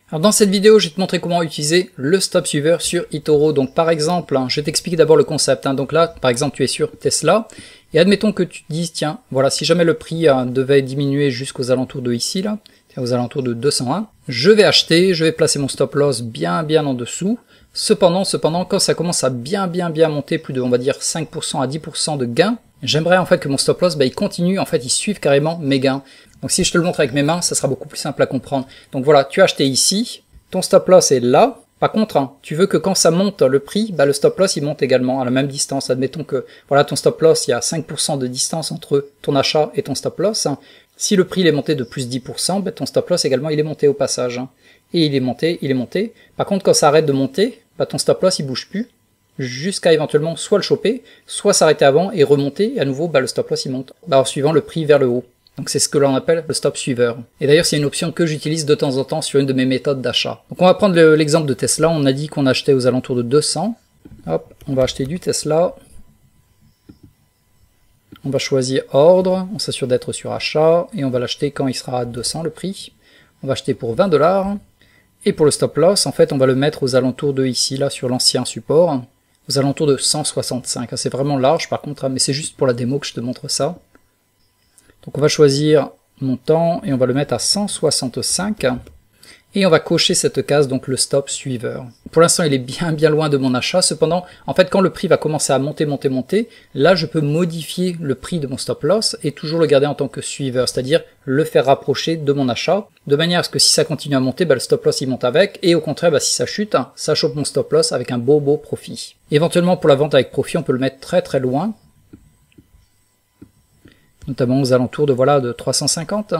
Alors dans cette vidéo, je vais te montrer comment utiliser le stop suiveur sur eToro. Donc par exemple, je vais t'expliquer d'abord le concept. Donc là, par exemple, tu es sur Tesla et admettons que tu te dises, tiens, voilà, si jamais le prix devait diminuer jusqu'aux alentours de ici, là, aux alentours de 201, je vais acheter, je vais placer mon stop loss bien en dessous. Cependant, quand ça commence à bien monter, plus de, on va dire, 5% à 10% de gains, j'aimerais en fait que mon stop loss, il continue, en fait, il suive carrément mes gains. Donc si je te le montre avec mes mains, ça sera beaucoup plus simple à comprendre. Donc voilà, tu as acheté ici, ton stop loss est là. Par contre, tu veux que quand ça monte le prix, le stop loss il monte également à la même distance. Admettons que voilà, ton stop loss, il y a 5% de distance entre ton achat et ton stop loss. Si le prix il est monté de plus 10%, ton stop loss également il est monté au passage. Et il est monté. Par contre, quand ça arrête de monter, ton stop loss il bouge plus, jusqu'à éventuellement soit le choper, soit s'arrêter avant et remonter, et à nouveau le stop loss il monte, en suivant le prix vers le haut. Donc c'est ce que l'on appelle le stop suiveur. Et d'ailleurs c'est une option que j'utilise de temps en temps sur une de mes méthodes d'achat. Donc on va prendre l'exemple de Tesla, on a dit qu'on achetait aux alentours de 200. Hop, on va acheter du Tesla. On va choisir ordre, on s'assure d'être sur achat, et on va l'acheter quand il sera à 200 le prix. On va acheter pour 20 $. Et pour le stop loss, en fait on va le mettre aux alentours de ici, là sur l'ancien support, aux alentours de 165. C'est vraiment large par contre, mais c'est juste pour la démo que je te montre ça. Donc on va choisir montant et on va le mettre à 165 et on va cocher cette case, donc le stop suiveur. Pour l'instant il est bien loin de mon achat, cependant en fait quand le prix va commencer à monter, là je peux modifier le prix de mon stop loss et toujours le garder en tant que suiveur, c'est-à-dire le faire rapprocher de mon achat, de manière à ce que si ça continue à monter, le stop loss il monte avec, et au contraire si ça chute, ça chope mon stop loss avec un beau profit. Éventuellement pour la vente avec profit on peut le mettre très loin, notamment aux alentours de 350.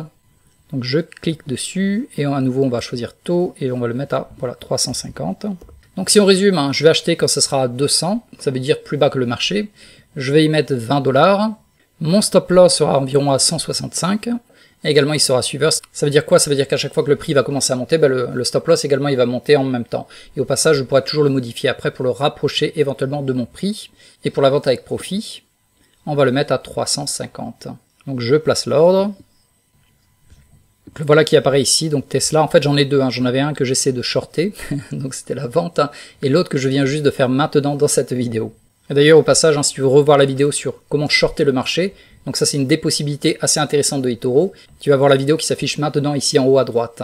Donc je clique dessus et à nouveau on va choisir taux et on va le mettre à 350. Donc si on résume, je vais acheter quand ce sera à 200, ça veut dire plus bas que le marché. Je vais y mettre 20 $. Mon stop loss sera environ à 165. Et également il sera suiveur. Ça veut dire quoi? Ça veut dire qu'à chaque fois que le prix va commencer à monter, le stop loss également il va monter en même temps. Et au passage je pourrai toujours le modifier après pour le rapprocher éventuellement de mon prix. Et pour la vente avec profit, on va le mettre à 350. Donc je place l'ordre. Le voilà qui apparaît ici, donc Tesla, en fait j'en ai deux, j'en avais un que j'essaie de shorter, donc c'était la vente, et l'autre que je viens juste de faire maintenant dans cette vidéo. Et d'ailleurs au passage, si tu veux revoir la vidéo sur comment shorter le marché, donc ça c'est une des possibilités assez intéressantes de eToro, tu vas voir la vidéo qui s'affiche maintenant ici en haut à droite.